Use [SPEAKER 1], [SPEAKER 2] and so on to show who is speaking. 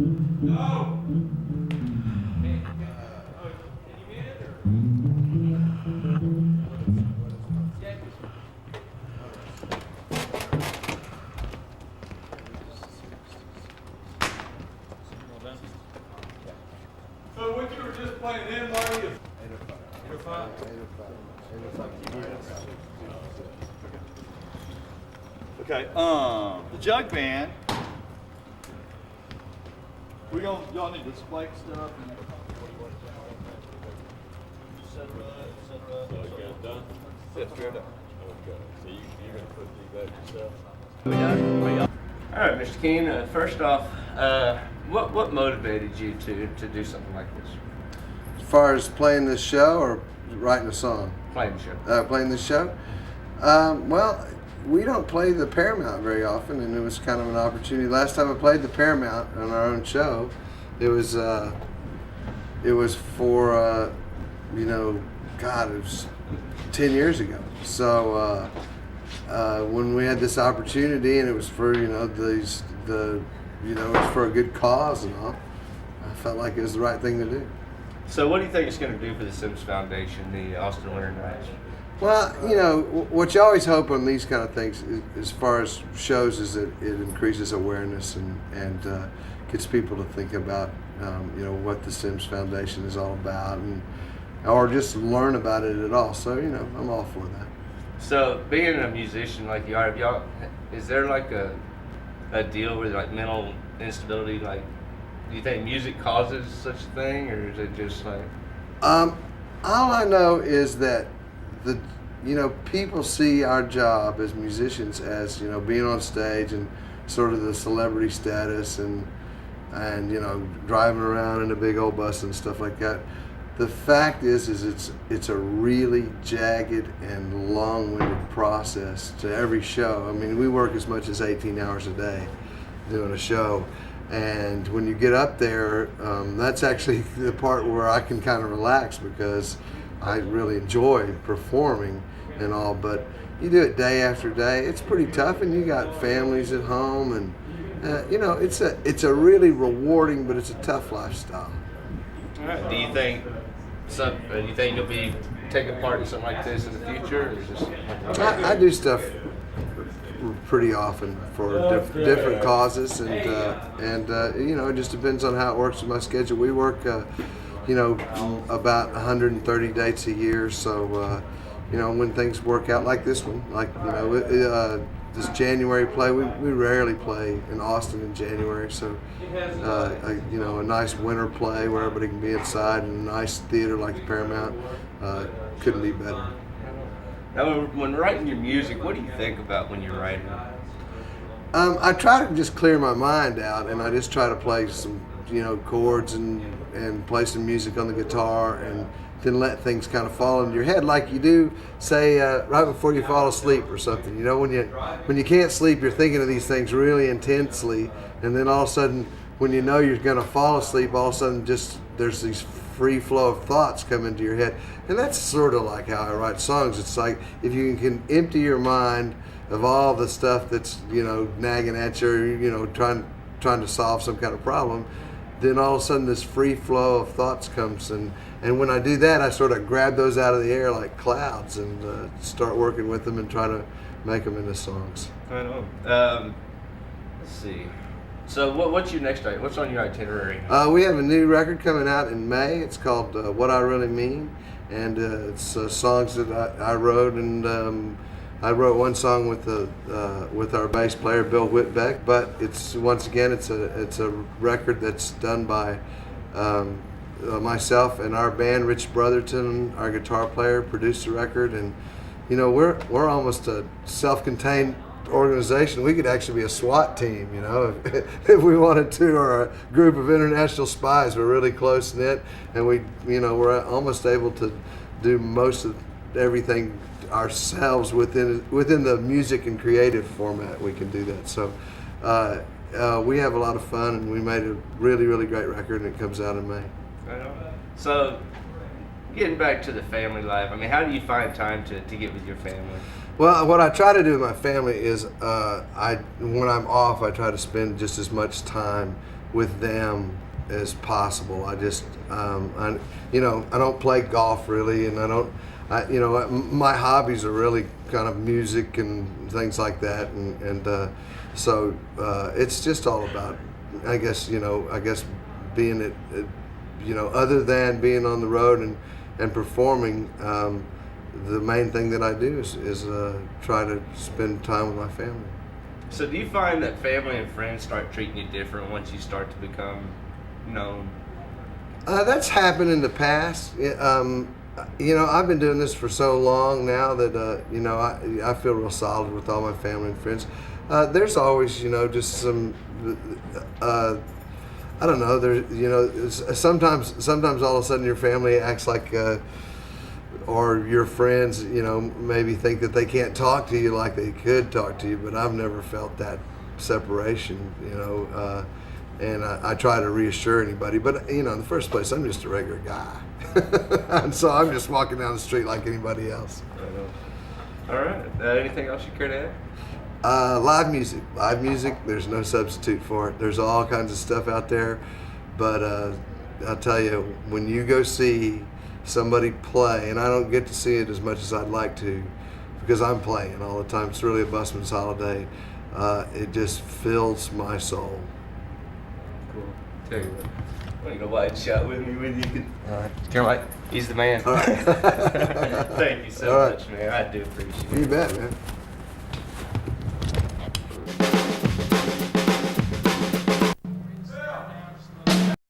[SPEAKER 1] So what you were just playing in, Marty, is 805. Okay, the jug band. Y'all need to display stuff. And set her up.
[SPEAKER 2] So you got it done?
[SPEAKER 1] Yes, we're done.
[SPEAKER 2] Okay. So you're going to put these back yourself?
[SPEAKER 3] We done? All right, Mr. Keen. First off, what motivated you to do something like this?
[SPEAKER 4] As far as playing this show or writing a song?
[SPEAKER 3] Playing the show.
[SPEAKER 4] Playing this show? Well, we don't play the Paramount very often, and it was kind of an opportunity. Last time I played the Paramount on our own show, it was for God, it was 10 years ago. So when we had this opportunity, and it was for it was for a good cause and all, I felt like it was the right thing to do.
[SPEAKER 3] So what do you think it's going to do for the Sims Foundation, the Austin Winter Nights?
[SPEAKER 4] Well, what you always hope on these kind of things, as far as shows, is that it increases awareness and gets people to think about, what the Sims Foundation is all about, or just learn about it at all. So, I'm all for that.
[SPEAKER 3] So, being a musician like you are, is there like a deal with like mental instability? Like, do you think music causes such a thing, or is it just like?
[SPEAKER 4] All I know is that people see our job as musicians as being on stage and sort of the celebrity status and driving around in a big old bus and stuff like that. The fact is it's a really jagged and long-winded process to every show. I mean, we work as much as 18 hours a day doing a show, and when you get up there, that's actually the part where I can kind of relax, because I really enjoy performing and all, but you do it day after day, it's pretty tough, and you got families at home, and it's a really rewarding, but it's a tough lifestyle.
[SPEAKER 3] All right. Do you think you'll be taking part in something like this in the future, or is this?
[SPEAKER 4] I do stuff pretty often for different causes, and it just depends on how it works with my schedule. We work about 130 dates a year, so when things work out like this one, this January play, we rarely play in Austin in January, so a nice winter play where everybody can be inside, and a nice theater like the Paramount couldn't be better.
[SPEAKER 3] Now, when writing your music, what do you think about when you're writing?
[SPEAKER 4] I try to just clear my mind out, and I just try to play some chords and play some music on the guitar, and then let things kind of fall into your head, like you do, say, right before you fall asleep or something. When you can't sleep, you're thinking of these things really intensely, and then all of a sudden, when you know you're going to fall asleep, all of a sudden just there's these free flow of thoughts come into your head. And that's sort of like how I write songs. It's like if you can empty your mind of all the stuff that's nagging at you, trying to solve some kind of problem, then all of a sudden this free flow of thoughts comes, and when I do that, I sort of grab those out of the air like clouds and start working with them and try to make them into songs.
[SPEAKER 3] I know. Let's see. So what's your next item? What's on your itinerary?
[SPEAKER 4] We have a new record coming out in May. It's called What I Really Mean, and it's songs that I wrote, and I wrote one song with our bass player Bill Whitbeck, but it's a record that's done by myself and our band. Rich Brotherton, our guitar player, produced the record, and we're almost a self-contained organization. We could actually be a SWAT team, if we wanted to, or a group of international spies. We're really close knit, and we're almost able to do most of everything ourselves within the music and creative format. We can do that. So we have a lot of fun, and we made a really, really great record, and it comes out in May.
[SPEAKER 3] So getting back to the family life, I mean, how do you find time to get with your family?
[SPEAKER 4] Well, what I try to do with my family is when I'm off, I try to spend just as much time with them as possible. I just, I don't play golf really, and my hobbies are really kind of music and things like that, and so it's just all about, I guess being it, other than being on the road and performing. The main thing that I do is try to spend time with my family.
[SPEAKER 3] So do you find that family and friends start treating you different once you start to become known?
[SPEAKER 4] That's happened in the past. I've been doing this for so long now that I feel real solid with all my family and friends. There's always just some I don't know. Sometimes all of a sudden your family acts like. Or your friends, maybe think that they can't talk to you like they could talk to you, but I've never felt that separation, and I try to reassure anybody. But, in the first place, I'm just a regular guy. And so I'm just walking down the street like anybody else.
[SPEAKER 3] All right. Anything else you care to add?
[SPEAKER 4] Live music, there's no substitute for it. There's all kinds of stuff out there, but I'll tell you, when you go see somebody play, and I don't get to see it as much as I'd like to because I'm playing all the time. It's really a busman's holiday. It just fills my soul.
[SPEAKER 3] Cool. Tell you what, why don't you go wide shot with me when you can? All right. Caroline, he's the man.
[SPEAKER 4] All right.
[SPEAKER 3] Thank you so
[SPEAKER 4] All right.
[SPEAKER 3] much, man. I do appreciate it.
[SPEAKER 4] You bet, man.